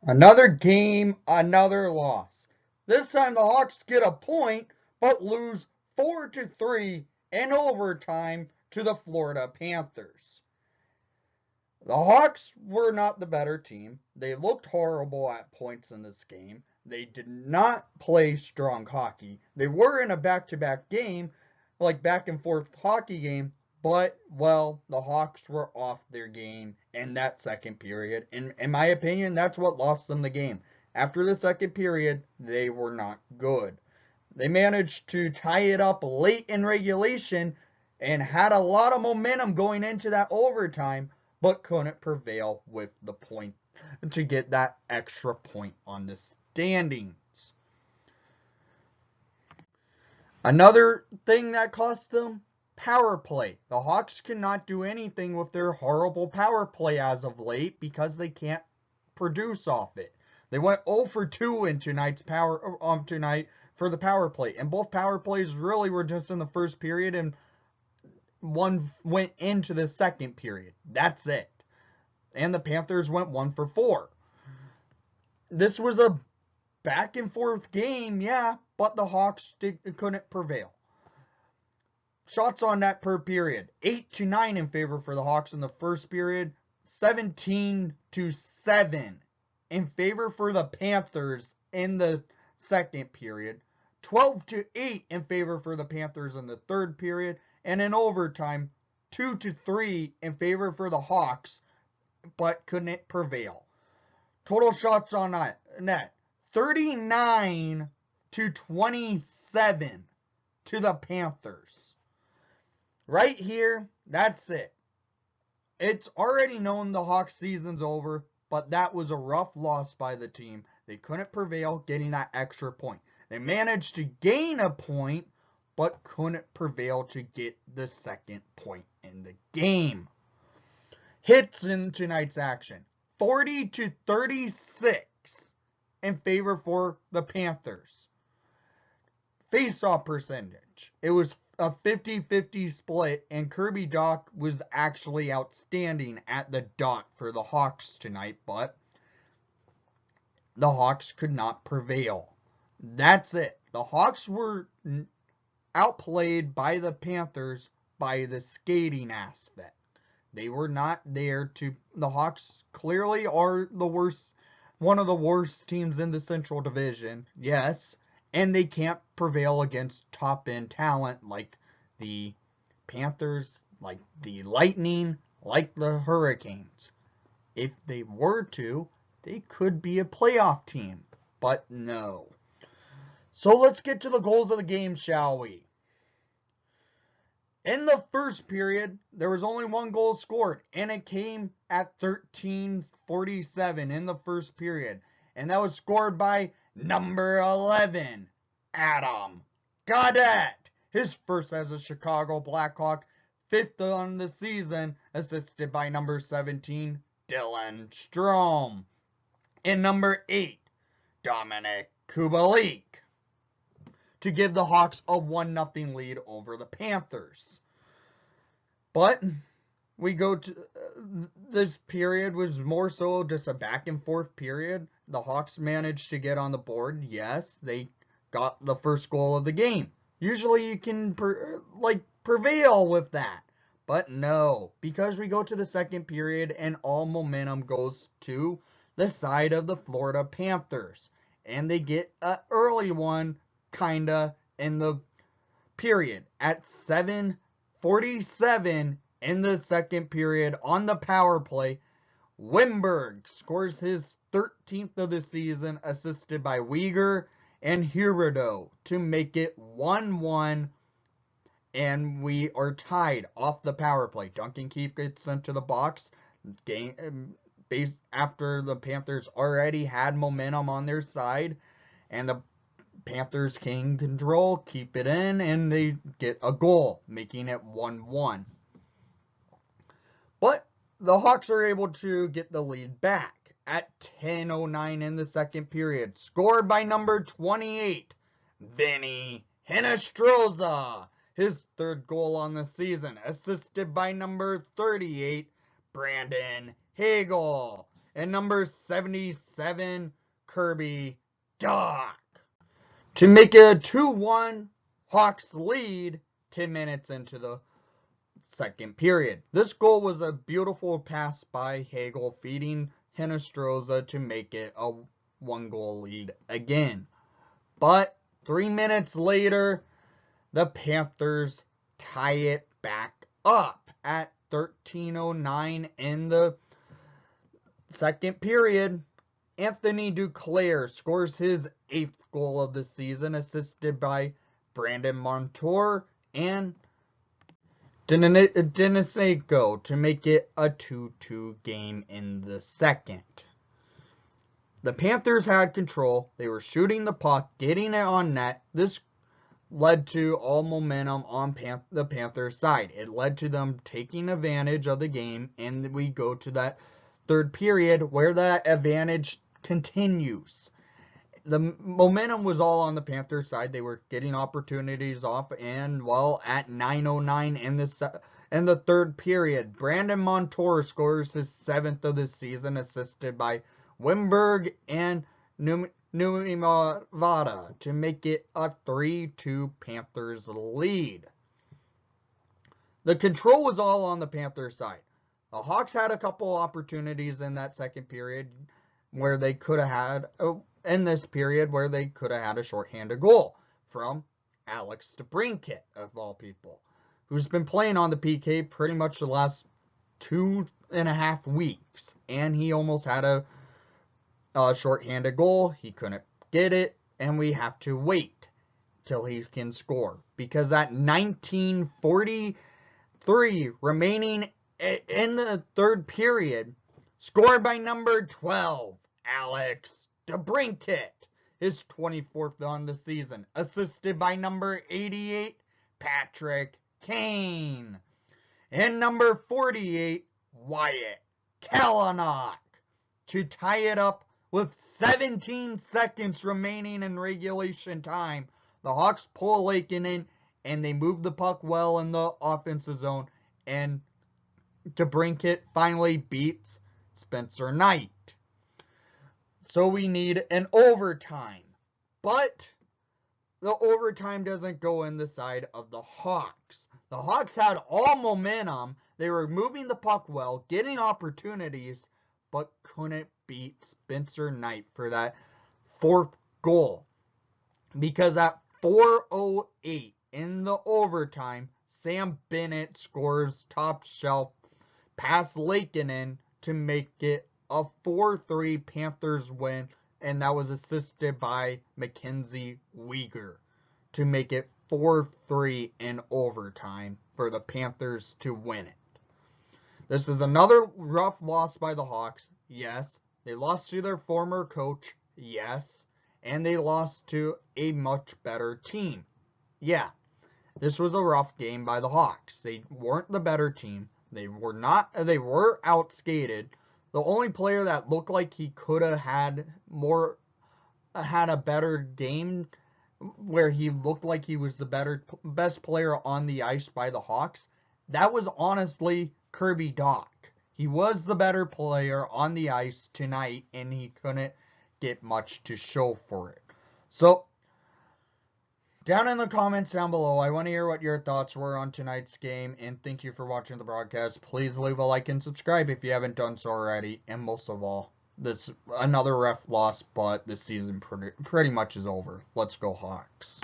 Another game, another loss. This time the Hawks get a point, but lose 4-3 in overtime to the Florida Panthers. The Hawks were not the better team. They looked horrible at points in this game. They did not play strong hockey. They were in a back-to-back game, like back and forth hockey game, but, well, the Hawks were off their game in that second period. And in my opinion, that's what lost them the game. After the second period, they were not good. They managed to tie it up late in regulation and had a lot of momentum going into that overtime, but couldn't prevail with the point to get that extra point on the standings. Another thing that cost them, power play. The Hawks cannot do anything with their horrible power play as of late because they can't produce off it. They went 0 for 2 in tonight for the power play, and both power plays really were just in the first period, and one went into the second period. That's it. And the Panthers went 1 for 4. This was a back and forth game, yeah, but the Hawks couldn't prevail. Shots on net per period, 8-9 in favor for the Hawks in the first period, 17-7 in favor for the Panthers in the second period, 12-8 in favor for the Panthers in the third period, and in overtime, 2-3 in favor for the Hawks, but couldn't prevail. Total shots on net, 39-27 to the Panthers. Right here, that's it. It's already known the Hawks season's over, but that was a rough loss by the team. They couldn't prevail getting that extra point. They managed to gain a point, but couldn't prevail to get the second point in the game. Hits in tonight's action, 40-36 in favor for the Panthers. Face-off percentage, it was a 50-50 split, and Kirby Dach was actually outstanding at the dot for the Hawks tonight, but the Hawks could not prevail. That's it. The Hawks were outplayed by the Panthers by the skating aspect. They were not there to. The Hawks clearly are the worst, one of the worst teams in the Central Division, yes, and they can't prevail against top-end talent like the Panthers, like the Lightning, like the Hurricanes. If they were to, they could be a playoff team, but no. So let's get to the goals of the game, shall we? In the first period, there was only one goal scored, and it came at 13:47 in the first period. And that was scored by number 11, Adam Gaudette. His first as a Chicago Blackhawk, fifth on the season, assisted by number 17, Dylan Strome. And number 8, Dominic Kubalik, to give the Hawks a 1-0 lead over the Panthers. But we go to this period was more so just a back and forth period. The Hawks managed to get on the board. Yes, they got the first goal of the game. Usually you can prevail with that. But no, because we go to the second period and all momentum goes to the side of the Florida Panthers. And they get an early one, kinda, in the period at 7:47 in the second period on the power play. Wimberg scores his 13th of the season, assisted by Weegar and Huberdeau, to make it 1-1, and we are tied off the power play. Duncan Keith gets sent to the box after the Panthers already had momentum on their side, and the Panthers can control, keep it in, and they get a goal, making it 1-1. But the Hawks are able to get the lead back at 10:09 in the second period. Scored by number 28, Vinny Hinostroza. His third goal on the season. Assisted by number 38, Brandon Hagel. and number 77, Kirby Dach, to make it a 2-1 Hawks lead 10 minutes into the second period. This goal was a beautiful pass by Hagel, feeding Hinostroza to make it a 1-goal lead again. But 3 minutes later, the Panthers tie it back up at 13:09 in the second period. Anthony Duclair scores his 8th goal of the season, assisted by Brandon Montour and Denisenko to make it a 2-2 game in the second. The Panthers had control. They were shooting the puck, getting it on net. This led to all momentum on the Panthers side. It led to them taking advantage of the game, and we go to that third period where that advantage continues. The momentum was all on the Panthers side. They were getting opportunities off, and well, at 9:09 in the third period, Brandon Montour scores his 7th of the season, assisted by Wimberg and Nuimavada to make it a 3-2 Panthers lead. The control was all on the Panthers side. The Hawks had a couple opportunities in that second period where they could have had, in this period, where they could have had a shorthanded goal from Alex DeBrincat, of all people, who's been playing on the PK pretty much the last 2.5 weeks, and he almost had a shorthanded goal. He couldn't get it, and we have to wait till he can score, because at 19:43 remaining in the third period, scored by number 12, Alex DeBrincat, his 24th on the season, assisted by number 88, Patrick Kane, and number 48, Wyatt Kalynuk, to tie it up with 17 seconds remaining in regulation time. The Hawks pull Lakeinen, and they move the puck well in the offensive zone, and DeBrincat finally beats Spencer Knight. So we need an overtime. But the overtime doesn't go in the side of the Hawks. The Hawks had all momentum. They were moving the puck well, getting opportunities, but couldn't beat Spencer Knight for that 4th goal. Because at 4:08 in the overtime, Sam Bennett scores top shelf past Lakeinen to make it a 4-3 Panthers win, and that was assisted by Mackenzie Weegar to make it 4-3 in overtime for the Panthers to win it. This is another rough loss by the Hawks. Yes. They lost to their former coach. Yes. And they lost to a much better team. Yeah. This was a rough game by the Hawks. They weren't the better team. They were outskated. The only player that looked like he could have had a better game, where he looked like he was the best player on the ice by the Hawks, that was honestly Kirby Dach. He was the better player on the ice tonight, and he couldn't get much to show for it. So, down in the comments down below, I want to hear what your thoughts were on tonight's game, and thank you for watching the broadcast. Please leave a like and subscribe if you haven't done so already, and most of all, this another ref loss, but this season pretty much is over. Let's go Hawks.